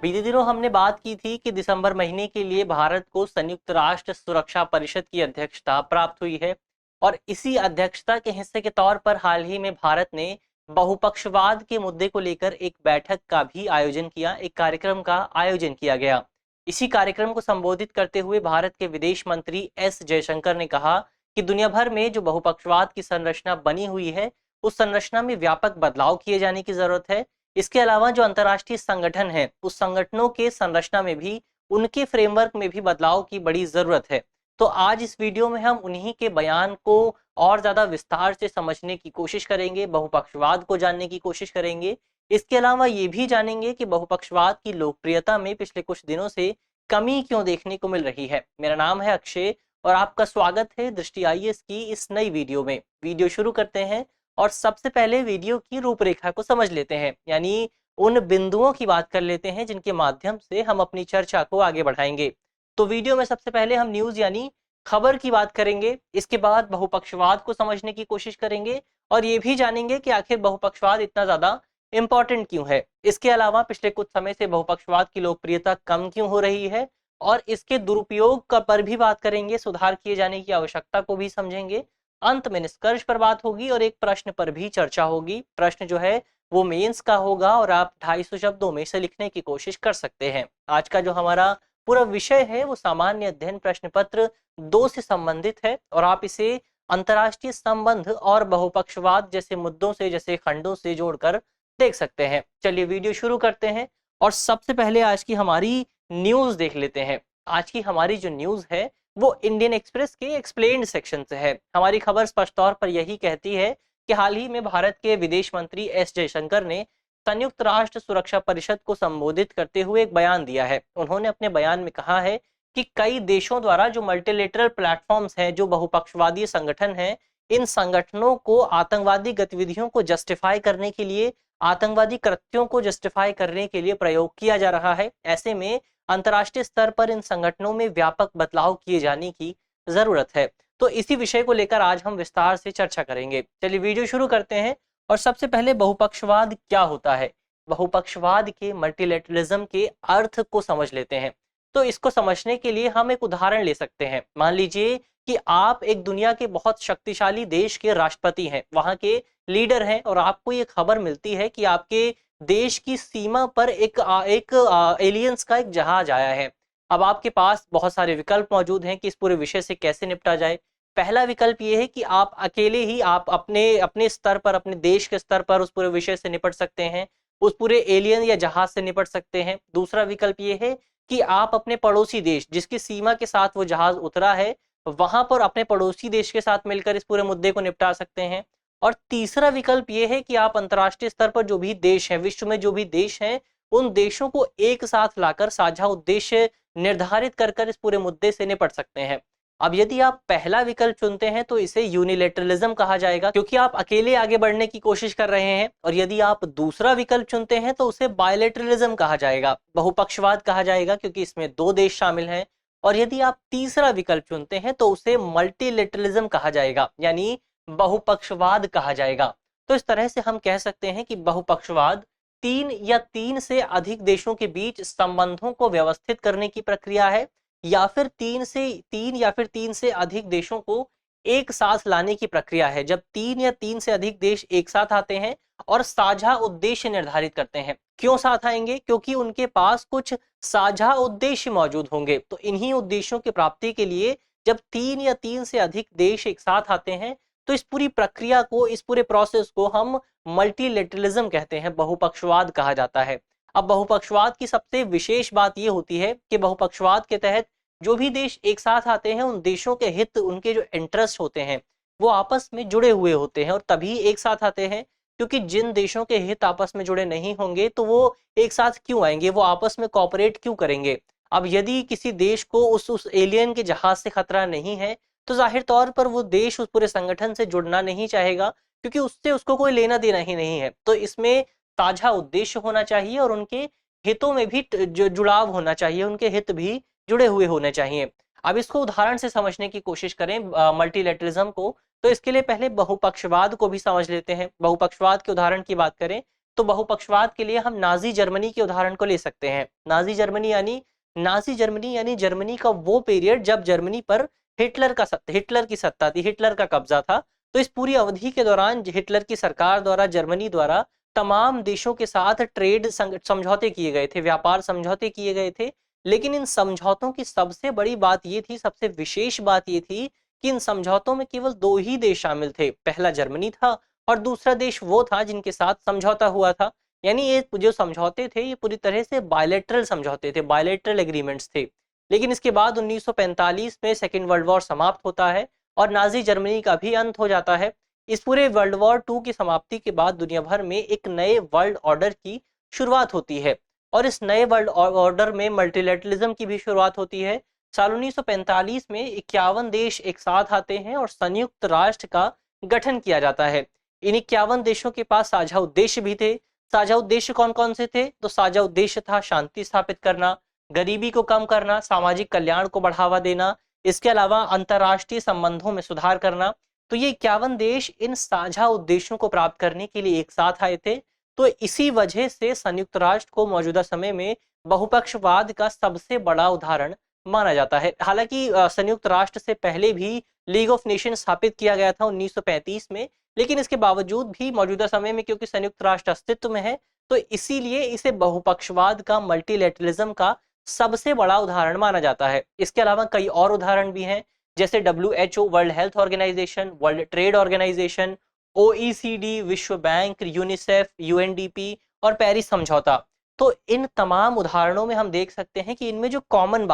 बीते दिनों हमने बात की थी कि दिसंबर महीने के लिए भारत को संयुक्त राष्ट्र सुरक्षा परिषद की अध्यक्षता प्राप्त हुई है और इसी अध्यक्षता के हिस्से के तौर पर हाल ही में भारत ने बहुपक्षवाद के मुद्दे को लेकर एक बैठक का भी आयोजन किया, एक कार्यक्रम का आयोजन किया गया। इसी कार्यक्रम को संबोधित करते हुए भारत के विदेश मंत्री एस जयशंकर ने कहा कि दुनिया भर में जो बहुपक्षवाद की संरचना बनी हुई है उस संरचना में व्यापक बदलाव किए जाने की जरूरत है। इसके अलावा जो अंतर्राष्ट्रीय संगठन है उस संगठनों के संरचना में भी, उनके फ्रेमवर्क में भी बदलाव की बड़ी जरूरत है। तो आज इस वीडियो में हम उन्हीं के बयान को और ज्यादा विस्तार से समझने की कोशिश करेंगे, बहुपक्षवाद को जानने की कोशिश करेंगे। इसके अलावा ये भी जानेंगे कि बहुपक्षवाद की लोकप्रियता में पिछले कुछ दिनों से कमी क्यों देखने को मिल रही है। मेरा नाम है अक्षय और आपका स्वागत है दृष्टि आईएएस की इस नई वीडियो में। वीडियो शुरू करते हैं और सबसे पहले वीडियो की रूपरेखा को समझ लेते हैं, यानी उन बिंदुओं की बात कर लेते हैं जिनके माध्यम से हम अपनी चर्चा को आगे बढ़ाएंगे। तो वीडियो में सबसे पहले हम न्यूज यानी खबर की बात करेंगे, इसके बाद बहुपक्षवाद को समझने की कोशिश करेंगे और ये भी जानेंगे कि आखिर बहुपक्षवाद इतना ज्यादा इंपॉर्टेंट क्यों है। इसके अलावा पिछले कुछ समय से बहुपक्षवाद की लोकप्रियता कम क्यों हो रही है और इसके दुरुपयोग का पर भी बात करेंगे, सुधार किए जाने की आवश्यकता को भी समझेंगे। अंत में निष्कर्ष पर बात होगी और एक प्रश्न पर भी चर्चा होगी। प्रश्न जो है वो मेंस का होगा और आप 250 शब्दों में से लिखने की कोशिश कर सकते हैं। आज का जो हमारा पूरा विषय है वो सामान्य अध्ययन प्रश्न पत्र 2 से संबंधित है और आप इसे अंतर्राष्ट्रीय संबंध और बहुपक्षवाद जैसे मुद्दों से, जैसे खंडों से जोड़कर देख सकते हैं। चलिए वीडियो शुरू करते हैं और सबसे पहले आज की हमारी न्यूज देख लेते हैं। आज की हमारी जो न्यूज है वो इंडियन एक्सप्रेस के एक्सप्लेन्ड सेक्शन से है। हमारी खबर स्पष्ट तौर पर यही कहती है कि हाल ही में भारत के विदेश मंत्री एस जयशंकर ने संयुक्त राष्ट्र सुरक्षा परिषद को संबोधित करते हुए एक बयान दिया है। उन्होंने अपने बयान में कहा है कि कई देशों द्वारा जो मल्टीलेटरल प्लेटफॉर्म्स हैं, जो बहुपक्षवादी संगठन हैं, इन संगठनों को आतंकवादी गतिविधियों को जस्टिफाई करने के लिए, आतंकवादी कृत्यों को जस्टिफाई करने के लिए प्रयोग किया जा रहा है। ऐसे में अंतर्राष्ट्रीय स्तर पर इन संगठनों में व्यापक बदलाव किए जाने की जरूरत है। तो इसी विषय को लेकर आज हम विस्तार से चर्चा करेंगे। चलिए वीडियो शुरू करते हैं और सबसे पहले बहुपक्षवाद क्या होता है, बहुपक्षवाद के, मल्टीलेटरलिज्म के अर्थ को समझ लेते हैं। तो इसको समझने के लिए हम एक उदाहरण ले सकते हैं। मान लीजिए कि आप एक दुनिया के बहुत शक्तिशाली देश के राष्ट्रपति हैं, वहां के लीडर हैं और आपको ये खबर मिलती है कि आपके देश की सीमा पर एक एलियंस का एक जहाज आया है। अब आपके पास बहुत सारे विकल्प मौजूद हैं कि इस पूरे विषय से कैसे निपटा जाए। पहला विकल्प ये है कि आप अकेले ही, आप अपने अपने स्तर पर, अपने देश के स्तर पर उस पूरे विषय से निपट सकते हैं, उस पूरे एलियन या जहाज से निपट सकते हैं। दूसरा विकल्प ये है कि आप अपने पड़ोसी देश, जिसकी सीमा के साथ वो जहाज उतरा है, वहां पर अपने पड़ोसी देश के साथ मिलकर इस पूरे मुद्दे को निपटा सकते हैं। और तीसरा विकल्प ये है कि आप अंतर्राष्ट्रीय स्तर पर जो भी देश हैं, विश्व में जो भी देश हैं, उन देशों को एक साथ लाकर साझा उद्देश्य निर्धारित कर इस पूरे मुद्दे से निपट सकते हैं। अब यदि आप पहला विकल्प चुनते हैं तो इसे यूनिलेटरलिज्म कहा जाएगा, क्योंकि आप अकेले आगे बढ़ने की कोशिश कर रहे हैं। और यदि आप दूसरा विकल्प चुनते हैं तो उसे बायलेटरलिज्म कहा जाएगा, बहुपक्षवाद कहा जाएगा, क्योंकि इसमें 2 देश शामिल हैं। और यदि आप तीसरा विकल्प चुनते हैं तो उसे मल्टीलेटरलिज्म कहा जाएगा, यानी बहुपक्षवाद कहा जाएगा। तो इस तरह से हम कह सकते हैं कि बहुपक्षवाद 3 या 3 से अधिक देशों के बीच संबंधों को व्यवस्थित करने की प्रक्रिया है, या फिर 3 से अधिक देशों को एक साथ लाने की प्रक्रिया है। जब 3 या 3 से अधिक देश एक साथ आते हैं और साझा उद्देश्य निर्धारित करते हैं। क्यों साथ आएंगे? क्योंकि उनके पास कुछ साझा उद्देश्य मौजूद होंगे। तो इन्हीं उद्देश्यों की प्राप्ति के लिए जब 3 या 3 से अधिक देश एक साथ आते हैं तो इस पूरी प्रक्रिया को, इस पूरे प्रोसेस को हम मल्टीलेटरलिज्म कहते हैं, बहुपक्षवाद कहा जाता है। अब बहुपक्षवाद की सबसे विशेष बात यह होती है कि बहुपक्षवाद के तहत जो भी देश एक साथ आते हैं, उन देशों के हित, उनके जो इंटरेस्ट होते हैं वो आपस में जुड़े हुए होते हैं और तभी एक साथ आते हैं। क्योंकि जिन देशों के हित आपस में जुड़े नहीं होंगे तो वो एक साथ क्यों आएंगे, वो आपस में कोऑपरेट क्यों करेंगे। अब यदि किसी देश को उस एलियन के जहाज से खतरा नहीं है तो जाहिर तौर पर वो देश उस पूरे संगठन से जुड़ना नहीं चाहेगा, क्योंकि उससे उसको कोई लेना देना ही नहीं है। तो इसमें साझा उद्देश्य होना चाहिए और उनके हितों में भी जुड़ाव होना चाहिए, उनके हित भी जुड़े हुए होने चाहिए। अब इसको उदाहरण से समझने की कोशिश करें मल्टीलेटरलिज्म को, तो इसके लिए पहले बहुपक्षवाद को भी समझ लेते हैं। बहुपक्षवाद के उदाहरण की बात करें तो बहुपक्षवाद के लिए हम नाजी जर्मनी के उदाहरण को ले सकते हैं। नाजी जर्मनी यानी जर्मनी का वो पीरियड जब जर्मनी पर हिटलर की सत्ता थी, हिटलर का कब्जा था। तो इस पूरी अवधि के दौरान हिटलर की सरकार द्वारा, जर्मनी द्वारा तमाम देशों के साथ ट्रेड समझौते किए गए थे, व्यापार समझौते किए गए थे। लेकिन इन समझौतों की सबसे बड़ी बात ये थी, सबसे विशेष बात ये थी कि इन समझौतों में केवल दो ही देश शामिल थे। पहला जर्मनी था और दूसरा देश वो था जिनके साथ समझौता हुआ था। यानी ये जो समझौते थे ये पूरी तरह से बायलैटरल समझौते थे, बायलैटरल एग्रीमेंट्स थे। लेकिन इसके बाद 1945 में सेकेंड वर्ल्ड वॉर समाप्त होता है और नाजी जर्मनी का भी अंत हो जाता है। इस पूरे वर्ल्ड वॉर 2 की समाप्ति के बाद दुनिया भर में एक नए वर्ल्ड ऑर्डर की शुरुआत होती है और इस नए वर्ल्ड ऑर्डर में मल्टीलैटरलिज्म की भी शुरुआत होती है। साल 1945 में 51 देश एक साथ आते हैं और संयुक्त राष्ट्र का गठन किया जाता है। इन 51 देशों के पास साझा उद्देश्य भी थे। साझा उद्देश्य कौन कौन से थे? तो साझा उद्देश्य था शांति स्थापित करना, गरीबी को कम करना, सामाजिक कल्याण को बढ़ावा देना, इसके अलावा अंतर्राष्ट्रीय संबंधों में सुधार करना। तो ये 51 देश इन साझा उद्देश्यों को प्राप्त करने के लिए एक साथ आए थे। तो इसी वजह से संयुक्त राष्ट्र को मौजूदा समय में बहुपक्षवाद का सबसे बड़ा उदाहरण माना जाता है। हालांकि संयुक्त राष्ट्र से पहले भी लीग ऑफ नेशन स्थापित किया गया था 1935 में, लेकिन इसके बावजूद भी मौजूदा समय में क्योंकि संयुक्त राष्ट्र अस्तित्व में है तो इसीलिए इसे बहुपक्षवाद का, मल्टीलैटरलिज्म का सबसे बड़ा उदाहरण माना जाता है। इसके अलावा कई और उदाहरण भी हैं, जैसे WHO world health organization, world trade organization, OECD, विश्व बैंक, यूनिसेफ, UNDP और पेरिस समझौता। तो इन तमाम उदाहरणों में हम देख सकते हैं कि इनमें जो कॉमन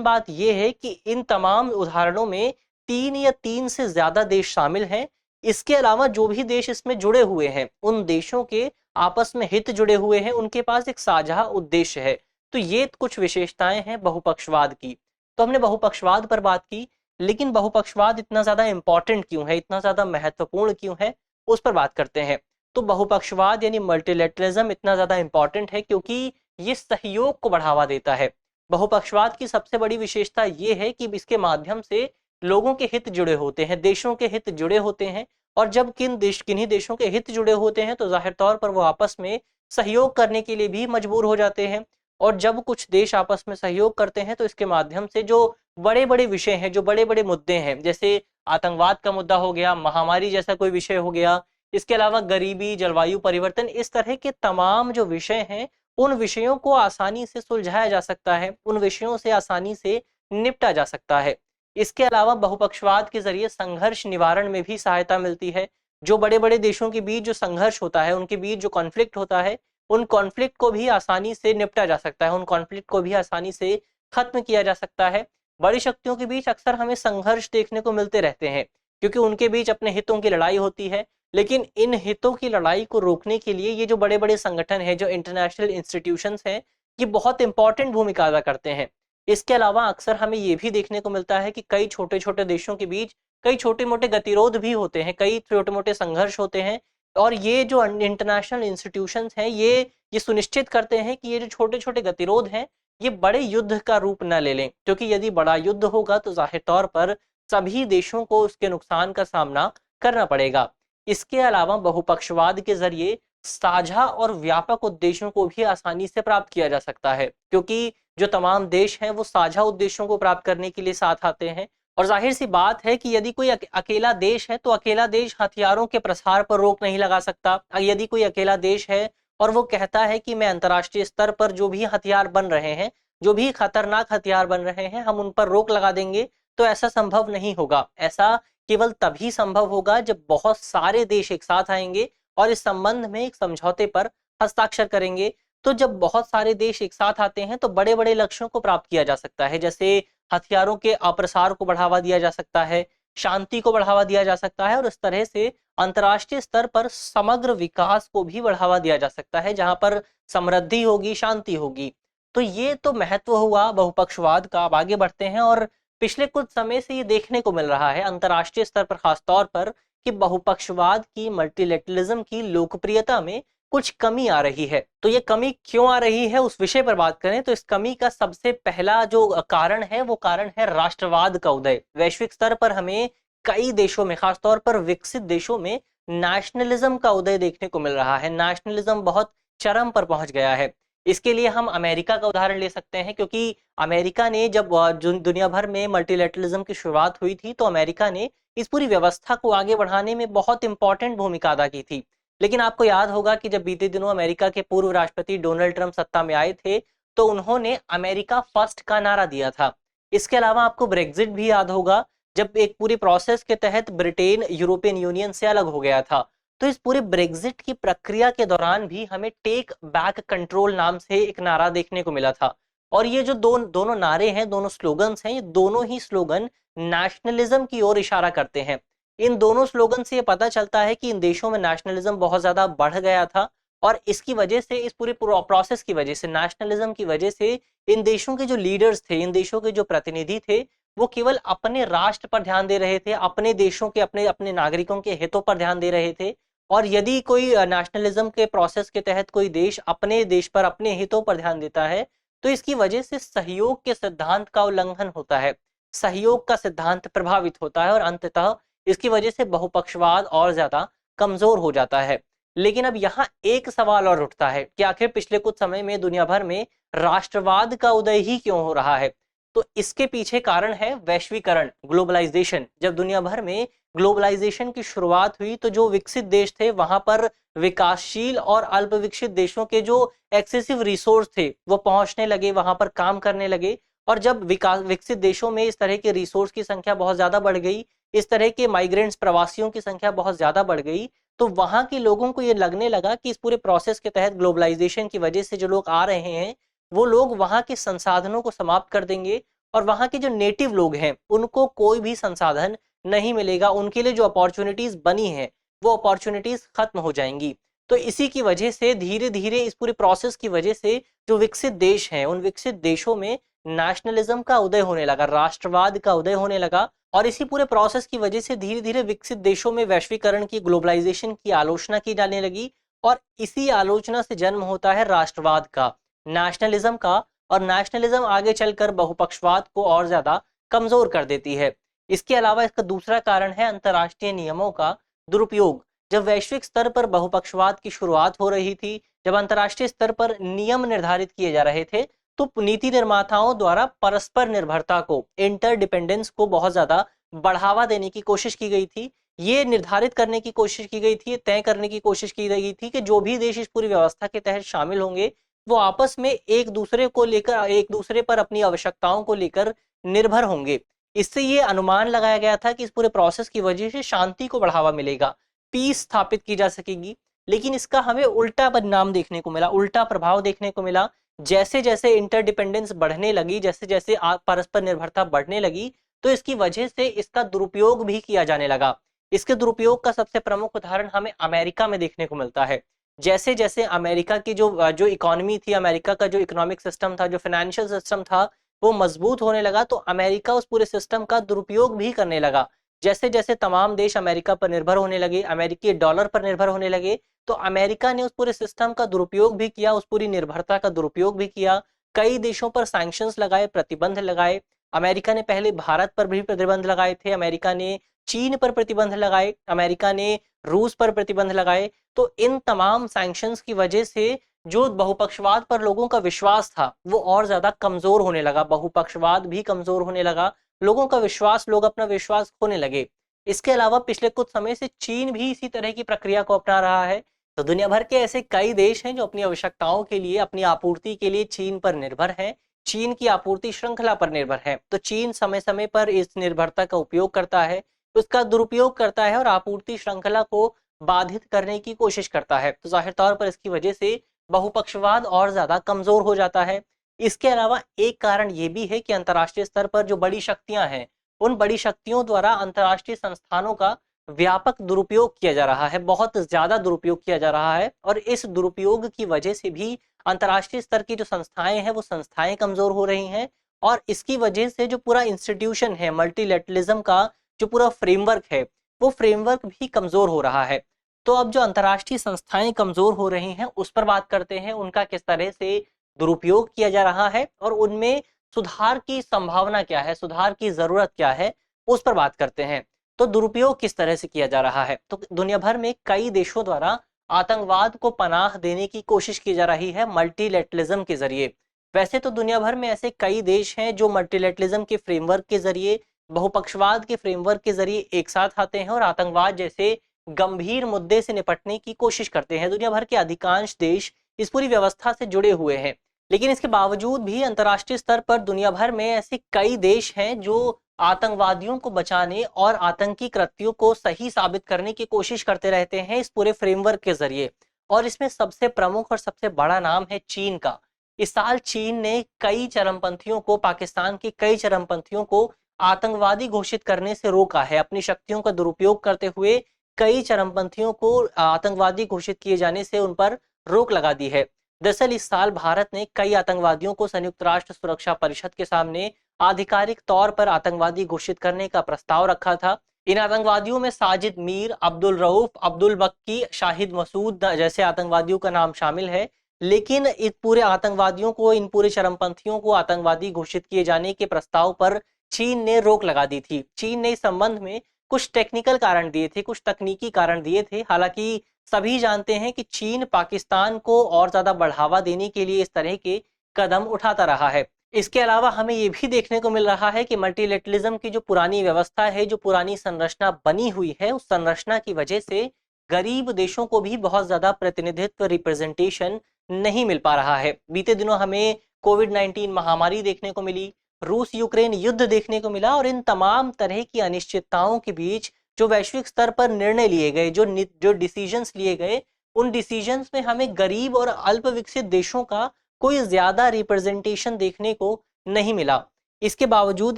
बात यह है कि इन तमाम उदाहरणों में 3 या 3 से ज्यादा देश शामिल हैं। इसके अलावा जो भी देश इसमें जुड़े हुए हैं, उन देशों के आपस में हित जुड़े हुए हैं, उनके पास एक साझा उद्देश्य है। तो ये कुछ विशेषताएं हैं बहुपक्षवाद की। तो हमने बहुपक्षवाद पर बात की, लेकिन बहुपक्षवाद इतना ज्यादा इंपॉर्टेंट क्यों है, इतना ज्यादा महत्वपूर्ण क्यों है, उस पर बात करते हैं। तो बहुपक्षवाद यानी मल्टीलैटरलिज्म इतना ज्यादा इंपॉर्टेंट है क्योंकि ये सहयोग को बढ़ावा देता है। बहुपक्षवाद की सबसे बड़ी विशेषता ये है कि इसके माध्यम से लोगों के हित जुड़े होते हैं, देशों के हित जुड़े होते हैं। और जब किन्हीं देशों के हित जुड़े होते हैं तो जाहिर तौर पर वो आपस में सहयोग करने के लिए भी मजबूर हो जाते हैं। और जब कुछ देश आपस में सहयोग करते हैं तो इसके माध्यम से जो बड़े बड़े विषय हैं, जो बड़े बड़े मुद्दे हैं, जैसे आतंकवाद का मुद्दा हो गया, महामारी जैसा कोई विषय हो गया, इसके अलावा गरीबी, जलवायु परिवर्तन, इस तरह के तमाम जो विषय हैं उन विषयों को आसानी से सुलझाया जा सकता है, उन विषयों से आसानी से निपटा जा सकता है। इसके अलावा बहुपक्षवाद के जरिए संघर्ष निवारण में भी सहायता मिलती है। जो बड़े बड़े देशों के बीच जो संघर्ष होता है, उनके बीच जो कॉन्फ्लिक्ट होता है, उन कॉन्फ्लिक्ट को भी आसानी से निपटा जा सकता है, उन कॉन्फ्लिक्ट को भी आसानी से खत्म किया जा सकता है। बड़ी शक्तियों के बीच अक्सर हमें संघर्ष देखने को मिलते रहते हैं क्योंकि उनके बीच अपने हितों की लड़ाई होती है। लेकिन इन हितों की लड़ाई को रोकने के लिए ये जो बड़े बड़े संगठन है, जो इंटरनेशनल इंस्टीट्यूशंस हैं, ये बहुत इंपॉर्टेंट भूमिका अदा करते हैं। इसके अलावा अक्सर हमें ये भी देखने को मिलता है कि कई छोटे छोटे देशों के बीच कई छोटे मोटे गतिरोध भी होते हैं, कई छोटे मोटे संघर्ष होते हैं। और ये जो इंटरनेशनल इंस्टीट्यूशंस हैं ये सुनिश्चित करते हैं कि ये जो छोटे छोटे गतिरोध हैं ये बड़े युद्ध का रूप न ले लें, क्योंकि यदि बड़ा युद्ध होगा तो जाहिर तौर पर सभी देशों को उसके नुकसान का सामना करना पड़ेगा। इसके अलावा बहुपक्षवाद के जरिए साझा और व्यापक उद्देश्यों को भी आसानी से प्राप्त किया जा सकता है, क्योंकि जो तमाम देश हैं वो साझा उद्देश्यों को प्राप्त करने के लिए साथ आते हैं। और जाहिर सी बात है कि यदि कोई अकेला देश है तो अकेला देश हथियारों के प्रसार पर रोक नहीं लगा सकता। यदि कोई अकेला देश है और वो कहता है कि मैं अंतर्राष्ट्रीय स्तर पर जो भी हथियार बन रहे हैं, जो भी खतरनाक हथियार बन रहे हैं, हम उन पर रोक लगा देंगे, तो ऐसा संभव नहीं होगा। ऐसा केवल तभी संभव होगा जब बहुत सारे देश एक साथ आएंगे और इस संबंध में एक समझौते पर हस्ताक्षर करेंगे। तो जब बहुत सारे देश एक साथ आते हैं तो बड़े बड़े लक्ष्यों को प्राप्त किया जा सकता है, जैसे हथियारों के अप्रसार को बढ़ावा दिया जा सकता है, शांति को बढ़ावा दिया जा सकता है और इस तरह से अंतर्राष्ट्रीय स्तर पर समग्र विकास को भी बढ़ावा दिया जा सकता है, जहां पर समृद्धि होगी, शांति होगी। तो ये तो महत्व हुआ बहुपक्षवाद का। अब आगे बढ़ते हैं और पिछले कुछ समय से ये देखने को मिल रहा है अंतर्राष्ट्रीय स्तर पर खासतौर पर कि बहुपक्षवाद की, मल्टीलैटरलिज्म की लोकप्रियता में कुछ कमी आ रही है। तो ये कमी क्यों आ रही है उस विषय पर बात करें तो इस कमी का सबसे पहला जो कारण है वो कारण है राष्ट्रवाद का उदय। वैश्विक स्तर पर हमें कई देशों में, खासतौर पर विकसित देशों में नेशनलिज्म का उदय देखने को मिल रहा है। नेशनलिज्म बहुत चरम पर पहुंच गया है। इसके लिए हम अमेरिका का उदाहरण ले सकते हैं, क्योंकि अमेरिका ने जब दुनिया भर में मल्टीलेटरलिज्म की शुरुआत हुई थी, तो अमेरिका ने इस पूरी व्यवस्था को आगे बढ़ाने में बहुत इंपॉर्टेंट भूमिका अदा की थी। लेकिन आपको याद होगा कि जब बीते दिनों अमेरिका के पूर्व राष्ट्रपति डोनाल्ड ट्रंप सत्ता में आए थे, तो उन्होंने अमेरिका फर्स्ट का नारा दिया था। इसके अलावा आपको ब्रेग्जिट भी याद होगा, जब एक पूरी प्रोसेस के तहत ब्रिटेन यूरोपियन यूनियन से अलग हो गया था। तो इस पूरे ब्रेग्जिट की प्रक्रिया के दौरान भी हमें टेक बैक कंट्रोल नाम से एक नारा देखने को मिला था। और ये जो दोनों नारे हैं, दोनों स्लोगन्स हैं, ये दोनों ही स्लोगन नेशनलिज्म की ओर इशारा करते हैं। इन दोनों स्लोगन से ये पता चलता है कि इन देशों में नेशनलिज्म बहुत ज्यादा बढ़ गया था, और इसकी वजह से, इस पूरे प्रोसेस की वजह से, नेशनलिज्म की वजह से इन देशों के जो लीडर्स थे, इन देशों के जो प्रतिनिधि थे, वो केवल अपने राष्ट्र पर ध्यान दे रहे थे, अपने देशों के, अपने अपने नागरिकों के हितों पर ध्यान दे रहे थे। और यदि कोई नेशनलिज्म के प्रोसेस के तहत कोई देश अपने देश पर, अपने हितों पर ध्यान देता है, तो इसकी वजह से सहयोग के सिद्धांत का उल्लंघन होता है, सहयोग का सिद्धांत प्रभावित होता है, और अंततः इसकी वजह से बहुपक्षवाद और ज्यादा कमजोर हो जाता है। लेकिन अब यहाँ एक सवाल और उठता है कि आखिर पिछले कुछ समय में दुनिया भर में राष्ट्रवाद का उदय ही क्यों हो रहा है? तो इसके पीछे कारण है वैश्वीकरण, ग्लोबलाइजेशन। जब दुनिया भर में ग्लोबलाइजेशन की शुरुआत हुई, तो जो विकसित देश थे, वहां पर विकासशील और अल्प विकसित देशों के जो एक्सेसिव रिसोर्स थे, वो पहुंचने लगे, वहां पर काम करने लगे। और जब विकसित देशों में इस तरह के रिसोर्स की संख्या बहुत ज्यादा बढ़ गई, इस तरह के माइग्रेंट्स, प्रवासियों की संख्या बहुत ज्यादा बढ़ गई, तो वहां के लोगों को ये लगने लगा कि इस पूरे प्रोसेस के तहत, ग्लोबलाइजेशन की वजह से जो लोग आ रहे हैं, वो लोग वहां के संसाधनों को समाप्त कर देंगे, और वहां के जो नेटिव लोग हैं, उनको कोई भी संसाधन नहीं मिलेगा, उनके लिए जो अपॉर्चुनिटीज बनी है, वो अपॉर्चुनिटीज खत्म हो जाएंगी। तो इसी की वजह से धीरे धीरे, इस पूरे प्रोसेस की वजह से, जो विकसित देश हैं, उन विकसित देशों में नेशनलिज्म का उदय होने लगा, राष्ट्रवाद का उदय होने लगा। और इसी पूरे प्रोसेस की वजह से धीरे धीरे विकसित देशों में वैश्वीकरण की, ग्लोबलाइजेशन की आलोचना की जाने लगी, और इसी आलोचना से जन्म होता है राष्ट्रवाद का, नेशनलिज्म का। और नेशनलिज्म आगे चलकर बहुपक्षवाद को और ज्यादा कमजोर कर देती है। इसके अलावा इसका दूसरा कारण है अंतर्राष्ट्रीय नियमों का दुरुपयोग। जब वैश्विक स्तर पर बहुपक्षवाद की शुरुआत हो रही थी, जब अंतर्राष्ट्रीय स्तर पर नियम निर्धारित किए जा रहे थे, तो नीति निर्माताओं द्वारा परस्पर निर्भरता को, इंटरडिपेंडेंस को बहुत ज्यादा बढ़ावा देने की कोशिश की गई थी। ये निर्धारित करने की कोशिश की गई थी, तय करने की कोशिश की गई थी कि जो भी देश इस पूरी व्यवस्था के तहत शामिल होंगे, वो आपस में एक दूसरे को लेकर, एक दूसरे पर अपनी आवश्यकताओं को लेकर निर्भर होंगे। इससे ये अनुमान लगाया गया था कि इस पूरे प्रोसेस की वजह से शांति को बढ़ावा मिलेगा, पीस स्थापित की जा सकेगी। लेकिन इसका हमें उल्टा परिणाम देखने को मिला, उल्टा प्रभाव देखने को मिला। जैसे जैसे इंटरडिपेंडेंस बढ़ने लगी, जैसे जैसे परस्पर निर्भरता बढ़ने लगी, तो इसकी वजह से इसका दुरुपयोग भी किया जाने लगा। इसके दुरुपयोग का सबसे प्रमुख उदाहरण हमें अमेरिका में देखने को मिलता है। जैसे जैसे अमेरिका की जो जो इकोनॉमी थी, अमेरिका का जो इकोनॉमिक सिस्टम था, जो फाइनेंशियल सिस्टम था, वो मजबूत होने लगा, तो अमेरिका उस पूरे सिस्टम का दुरुपयोग भी करने लगा। जैसे जैसे तमाम देश अमेरिका पर निर्भर होने लगे, अमेरिकी डॉलर पर निर्भर होने लगे, तो अमेरिका ने उस पूरे सिस्टम का दुरुपयोग भी किया, उस पूरी निर्भरता का दुरुपयोग भी किया। कई देशों पर सैंक्शंस लगाए, प्रतिबंध लगाए। अमेरिका ने पहले भारत पर भी प्रतिबंध लगाए थे, अमेरिका ने चीन पर प्रतिबंध लगाए, अमेरिका ने रूस पर प्रतिबंध लगाए। तो इन तमाम सैंक्शंस की वजह से जो बहुपक्षवाद पर लोगों का विश्वास था, वो और ज्यादा कमजोर होने लगा, बहुपक्षवाद भी कमजोर होने लगा, लोगों का विश्वास, लोग अपना विश्वास खोने लगे। इसके अलावा पिछले कुछ समय से चीन भी इसी तरह की प्रक्रिया को अपना रहा है। तो दुनिया भर के ऐसे कई देश हैं जो अपनी आवश्यकताओं के लिए, अपनी आपूर्ति के लिए चीन पर निर्भर हैं, चीन की आपूर्ति श्रृंखला पर निर्भर है। तो चीन समय समय पर इस निर्भरता का उपयोग करता है, उसका दुरुपयोग करता है, और आपूर्ति श्रृंखला को बाधित करने की कोशिश करता है। तो जाहिर तौर पर इसकी वजह से बहुपक्षवाद और ज्यादा कमजोर हो जाता है। इसके अलावा एक कारण ये भी है कि अंतर्राष्ट्रीय स्तर पर जो बड़ी शक्तियां हैं, उन बड़ी शक्तियों द्वारा अंतर्राष्ट्रीय संस्थानों का व्यापक दुरुपयोग किया जा रहा है, बहुत ज्यादा दुरुपयोग किया जा रहा है। और इस दुरुपयोग की वजह से भी अंतर्राष्ट्रीय स्तर की जो संस्थाएं हैं, वो संस्थाएं कमजोर हो रही हैं। और इसकी वजह से जो पूरा इंस्टीट्यूशन है, मल्टीलेटरलिज्म का जो पूरा फ्रेमवर्क है, वो फ्रेमवर्क भी कमजोर हो रहा है। तो अब जो अंतर्राष्ट्रीय संस्थाएं कमजोर हो रही हैं, उस पर बात करते हैं, उनका किस तरह से दुरुपयोग किया जा रहा है, और उनमें सुधार की संभावना क्या है, सुधार की जरूरत क्या है, उस पर बात करते हैं। तो दुरुपयोग किस तरह से किया जा रहा है। तो दुनिया भर में कई देशों द्वारा आतंकवाद को पनाह देने की कोशिश की जा रही है मल्टीलैटरलिज्म के जरिए। वैसे तो दुनिया भर में ऐसे कई देश हैं जो मल्टीलैटरलिज्म के फ्रेमवर्क के जरिए, बहुपक्षवाद के फ्रेमवर्क के जरिए एक साथ आते हैं और आतंकवाद जैसे गंभीर मुद्दे से निपटने की कोशिश करते हैं। दुनिया भर के अधिकांश देश इस पूरी व्यवस्था से जुड़े हुए हैं, लेकिन इसके बावजूद भी अंतर्राष्ट्रीय स्तर पर दुनिया भर में ऐसे कई देश हैं जो आतंकवादियों को बचाने और आतंकी कृत्यों को सही साबित करने की कोशिश करते रहते हैं इस पूरे फ्रेमवर्क के जरिए। और इसमें सबसे प्रमुख और सबसे बड़ा नाम है चीन का। इस साल चीन ने कई चरमपंथियों को, पाकिस्तान के कई चरमपंथियों को आतंकवादी घोषित करने से रोका है। अपनी शक्तियों का दुरुपयोग करते हुए कई चरमपंथियों को आतंकवादी घोषित किए जाने से उन पर रोक लगा दी है। दरअसल इस साल भारत ने कई आतंकवादियों को संयुक्त राष्ट्र सुरक्षा परिषद के सामने आधिकारिक तौर पर आतंकवादी घोषित करने का प्रस्ताव रखा था। इन आतंकवादियों में साजिद मीर, अब्दुल रऊफ, अब्दुल बक्की, शाहिद मसूद जैसे आतंकवादियों का नाम शामिल है। लेकिन इस पूरे आतंकवादियों को, इन पूरे चरमपंथियों को आतंकवादी घोषित किए जाने के प्रस्ताव पर चीन ने रोक लगा दी थी। चीन ने इस संबंध में कुछ टेक्निकल कारण दिए थे, कुछ तकनीकी कारण दिए थे। हालांकि सभी जानते हैं कि चीन पाकिस्तान को और ज्यादा बढ़ावा देने के लिए इस तरह के कदम उठाता रहा है। इसके अलावा हमें ये भी देखने को मिल रहा है कि मल्टीलैटरलिज्म की जो पुरानी व्यवस्था है, जो पुरानी संरचना बनी हुई है, उस संरचना की वजह से गरीब देशों को भी बहुत ज्यादा प्रतिनिधित्व, रिप्रेजेंटेशन नहीं मिल पा रहा है। बीते दिनों हमें कोविड-19 महामारी देखने को मिली, रूस यूक्रेन युद्ध देखने को मिला और इन तमाम तरह की अनिश्चितताओं के बीच जो वैश्विक स्तर पर निर्णय लिए गए, जो डिसीजंस लिए गए, उन डिसीजंस में हमें गरीब और अल्प विकसित देशों का कोई ज्यादा रिप्रेजेंटेशन देखने को नहीं मिला। इसके बावजूद,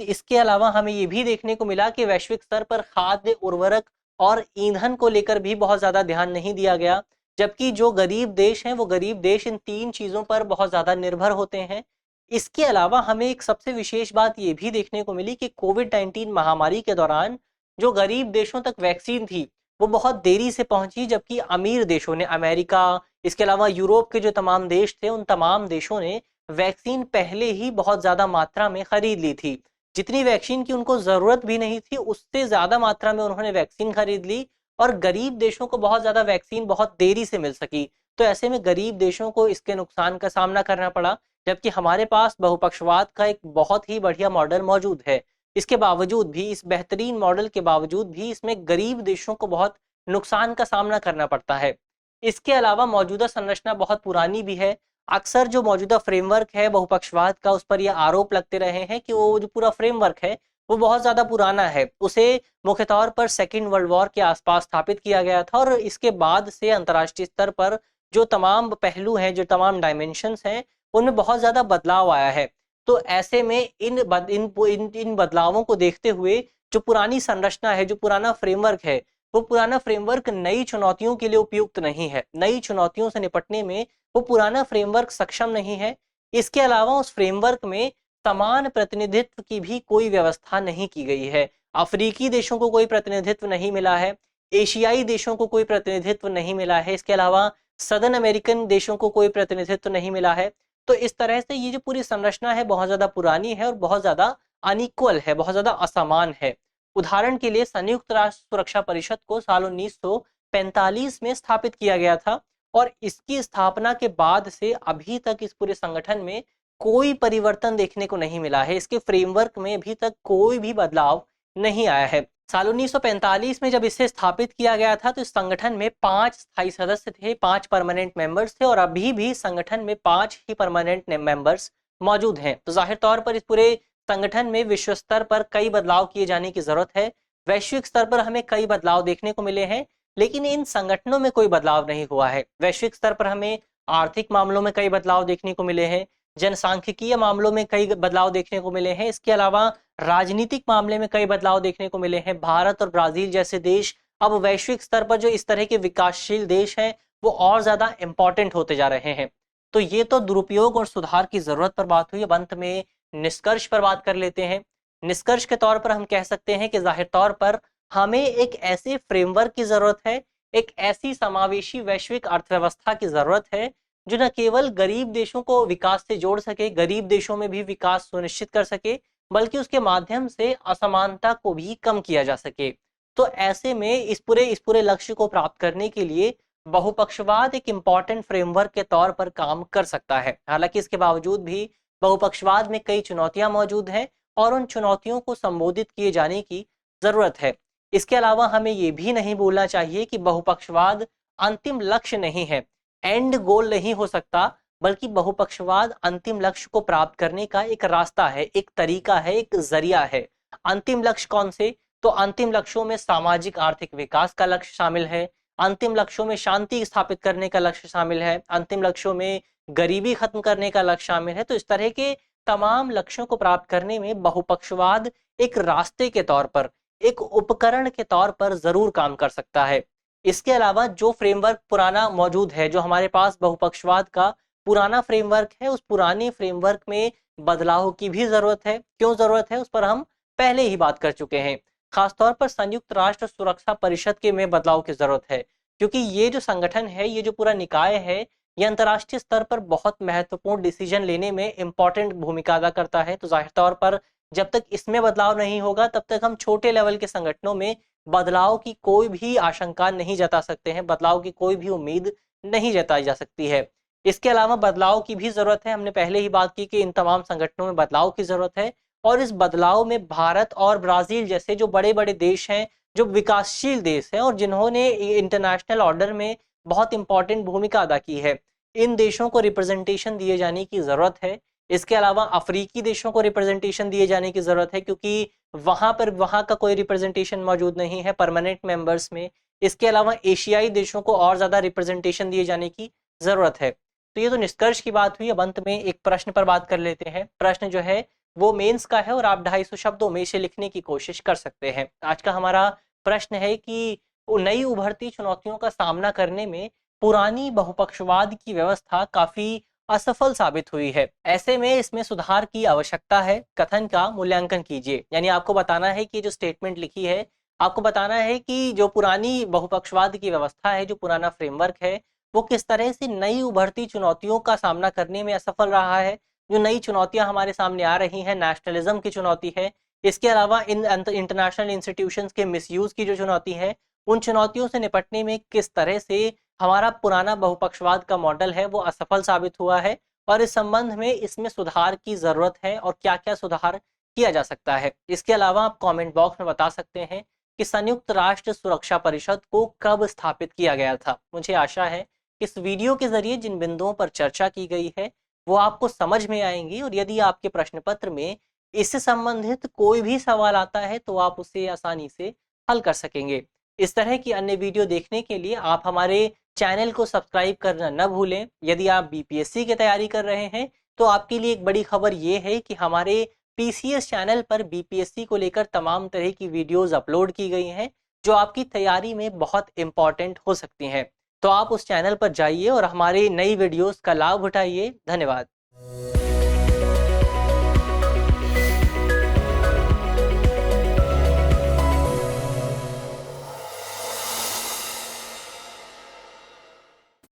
इसके अलावा हमें ये भी देखने को मिला कि वैश्विक स्तर पर खाद्य, उर्वरक और ईंधन को लेकर भी बहुत ज्यादा ध्यान नहीं दिया गया, जबकि जो गरीब देश हैं वो गरीब देश इन तीन चीजों पर बहुत ज्यादा निर्भर होते हैं। इसके अलावा हमें एक सबसे विशेष बात ये भी देखने को मिली कि कोविड-19 महामारी के दौरान जो गरीब देशों तक वैक्सीन थी वो बहुत देरी से पहुंची, जबकि अमीर देशों ने, अमेरिका, इसके अलावा यूरोप के जो तमाम देश थे, उन तमाम देशों ने वैक्सीन पहले ही बहुत ज्यादा मात्रा में खरीद ली थी। जितनी वैक्सीन की उनको जरूरत भी नहीं थी, उससे ज्यादा मात्रा में उन्होंने वैक्सीन खरीद ली और गरीब देशों को बहुत ज्यादा वैक्सीन बहुत देरी से मिल सकी। तो ऐसे में गरीब देशों को इसके नुकसान का सामना करना पड़ा, जबकि हमारे पास बहुपक्षवाद का एक बहुत ही बढ़िया मॉडल मौजूद है। इसके बावजूद भी, इस बेहतरीन मॉडल के बावजूद भी, इसमें गरीब देशों को बहुत नुकसान का सामना करना पड़ता है। इसके अलावा मौजूदा संरचना बहुत पुरानी भी है। अक्सर जो मौजूदा फ्रेमवर्क है बहुपक्षवाद का, उस पर यह आरोप लगते रहे हैं कि वो जो पूरा फ्रेमवर्क है वो बहुत ज्यादा पुराना है। उसे मुख्य तौर पर सेकेंड वर्ल्ड वॉर के आसपास स्थापित किया गया था और इसके बाद से अंतर्राष्ट्रीय स्तर पर जो तमाम पहलू हैं, जो तमाम डायमेंशंस हैं, उनमें बहुत ज्यादा बदलाव आया है। तो ऐसे में इन बदलावों को देखते हुए जो पुरानी संरचना है, जो पुराना फ्रेमवर्क है, वो पुराना फ्रेमवर्क नई चुनौतियों के लिए उपयुक्त नहीं है। नई चुनौतियों से निपटने में वो पुराना फ्रेमवर्क सक्षम नहीं है। इसके अलावा उस फ्रेमवर्क में समान प्रतिनिधित्व की भी कोई व्यवस्था नहीं की गई है। अफ्रीकी देशों को कोई प्रतिनिधित्व नहीं मिला है, एशियाई देशों को कोई प्रतिनिधित्व नहीं मिला है, इसके अलावा सदर्न अमेरिकन देशों को कोई प्रतिनिधित्व नहीं मिला है। तो इस तरह से ये जो पूरी संरचना है बहुत ज्यादा पुरानी है और बहुत ज्यादा अनइक्वल है, बहुत ज्यादा असमान है। उदाहरण के लिए संयुक्त राष्ट्र सुरक्षा परिषद को साल 1945 में स्थापित किया गया था और इसकी स्थापना के बाद से अभी तक इस पूरे संगठन में कोई परिवर्तन देखने को नहीं मिला है। इसके फ्रेमवर्क में अभी तक कोई भी बदलाव नहीं आया है। साल 1945 में जब इसे स्थापित किया गया था तो इस संगठन में 5 स्थायी सदस्य थे, 5 परमानेंट मेंबर्स थे और अभी भी संगठन में 5 ही परमानेंट मेंबर्स मौजूद हैं। तो जाहिर तौर पर इस पूरे संगठन में विश्व स्तर पर कई बदलाव किए जाने की जरूरत है। वैश्विक स्तर पर हमें कई बदलाव देखने को मिले हैं, लेकिन इन संगठनों में कोई बदलाव नहीं हुआ है। वैश्विक स्तर पर हमें आर्थिक मामलों में कई बदलाव देखने को मिले हैं, जनसांख्यिकीय मामलों में कई बदलाव देखने को मिले हैं, इसके अलावा राजनीतिक मामले में कई बदलाव देखने को मिले हैं। भारत और ब्राजील जैसे देश अब वैश्विक स्तर पर जो इस तरह के विकासशील देश हैं वो और ज्यादा इंपॉर्टेंट होते जा रहे हैं। तो ये तो दुरुपयोग और सुधार की जरूरत पर बात हुई। अब अंत में निष्कर्ष पर बात कर लेते हैं। निष्कर्ष के तौर पर हम कह सकते हैं कि जाहिर तौर पर हमें एक ऐसे फ्रेमवर्क की जरूरत है, एक ऐसी समावेशी वैश्विक अर्थव्यवस्था की जरूरत है जो न केवल गरीब देशों को विकास से जोड़ सके, गरीब देशों में भी विकास सुनिश्चित कर सके, बल्कि उसके माध्यम से असमानता को भी कम किया जा सके। तो ऐसे में इस पूरे लक्ष्य को प्राप्त करने के लिए बहुपक्षवाद एक इम्पॉर्टेंट फ्रेमवर्क के तौर पर काम कर सकता है। हालांकि इसके बावजूद भी बहुपक्षवाद में कई चुनौतियां मौजूद हैं और उन चुनौतियों को संबोधित किए जाने की जरूरत है। इसके अलावा हमें ये भी नहीं भूलना चाहिए कि बहुपक्षवाद अंतिम लक्ष्य नहीं है, एंड गोल नहीं हो सकता, बल्कि बहुपक्षवाद अंतिम लक्ष्य को प्राप्त करने का एक रास्ता है, एक तरीका है, एक जरिया है। अंतिम लक्ष्य कौन से? तो अंतिम लक्ष्यों में सामाजिक आर्थिक विकास का लक्ष्य शामिल है, अंतिम लक्ष्यों में शांति स्थापित करने का लक्ष्य शामिल है, अंतिम लक्ष्यों में गरीबी खत्म करने का लक्ष्य शामिल है। तो इस तरह के तमाम लक्ष्यों को प्राप्त करने में बहुपक्षवाद एक रास्ते के तौर पर, एक उपकरण के तौर पर जरूर काम कर सकता है। इसके अलावा जो फ्रेमवर्क पुराना मौजूद है, जो हमारे पास बहुपक्षवाद का पुराना फ्रेमवर्क है, उस पुराने फ्रेमवर्क में बदलाव की भी जरूरत है। क्यों जरूरत है, उस पर हम पहले ही बात कर चुके हैं। खासतौर पर संयुक्त राष्ट्र सुरक्षा परिषद के में बदलाव की जरूरत है, क्योंकि ये जो संगठन है, ये जो पूरा निकाय है, ये अंतर्राष्ट्रीय स्तर पर बहुत महत्वपूर्ण डिसीजन लेने में इंपॉर्टेंट भूमिका अदा करता है। तो जाहिर तौर पर जब तक इसमें बदलाव नहीं होगा, तब तक हम छोटे लेवल के संगठनों में बदलाव की कोई भी आशंका नहीं जता सकते हैं, बदलाव की कोई भी उम्मीद नहीं जताई जा सकती है। इसके अलावा बदलाव की भी जरूरत है। हमने पहले ही बात की कि इन तमाम संगठनों में बदलाव की जरूरत है, और इस बदलाव में भारत और ब्राजील जैसे जो बड़े बड़े देश हैं, जो विकासशील देश हैं और जिन्होंने इंटरनेशनल ऑर्डर में बहुत इंपॉर्टेंट भूमिका अदा की है, इन देशों को रिप्रेजेंटेशन दिए जाने की जरूरत है। इसके अलावा अफ्रीकी देशों को रिप्रेजेंटेशन दिए जाने की जरूरत है, क्योंकि वहां का कोई रिप्रेजेंटेशन मौजूद नहीं है परमानेंट मेंबर्स में। इसके अलावा एशियाई देशों को और ज्यादा रिप्रेजेंटेशन दिए जाने की जरूरत है। तो ये तो निष्कर्ष की बात हुई। अब अंत में एक प्रश्न पर बात कर लेते हैं। प्रश्न जो है वो मेंस का है और आप 250 शब्दों में इसे लिखने की कोशिश कर सकते हैं। आज का हमारा प्रश्न है कि नई उभरती चुनौतियों का सामना करने में पुरानी बहुपक्षवाद की व्यवस्था काफी असफल साबित हुई है। ऐसे में इसमें सुधार की आवश्यकता है। कथन का मूल्यांकन कीजिए, यानी आपको बताना है कि जो स्टेटमेंट लिखी है, आपको बताना है कि जो पुरानी बहुपक्षवाद की व्यवस्था है, जो पुराना फ्रेमवर्क है, वो किस तरह से नई उभरती चुनौतियों का सामना करने में असफल रहा है। जो नई चुनौतियां हमारे सामने आ रही हैं, नेशनलिज्म की चुनौती है, इसके अलावा इन इंटरनेशनल इंस्टीट्यूशंस के मिसयूज की जो चुनौती है, उन चुनौतियों से निपटने में किस तरह से हमारा पुराना बहुपक्षवाद का मॉडल है वो असफल साबित हुआ है, और इस संबंध में इसमें सुधार की जरूरत है और क्या क्या सुधार किया जा सकता है। इसके अलावा आप कमेंट बॉक्स में बता सकते हैं कि संयुक्त राष्ट्र सुरक्षा परिषद को कब स्थापित किया गया था। मुझे आशा है कि इस वीडियो के जरिए जिन बिंदुओं पर चर्चा की गई है वो आपको समझ में आएंगी, और यदि आपके प्रश्न पत्र में इससे संबंधित कोई भी सवाल आता है तो आप उसे आसानी से हल कर सकेंगे। इस तरह की अन्य वीडियो देखने के लिए आप हमारे चैनल को सब्सक्राइब करना न भूलें। यदि आप बीपीएससी की तैयारी कर रहे हैं तो आपके लिए एक बड़ी खबर ये है कि हमारे पीसीएस चैनल पर बीपीएससी को लेकर तमाम तरह की वीडियोस अपलोड की गई हैं, जो आपकी तैयारी में बहुत इंपॉर्टेंट हो सकती हैं। तो आप उस चैनल पर जाइए और हमारी नई वीडियोस का लाभ उठाइए। धन्यवाद।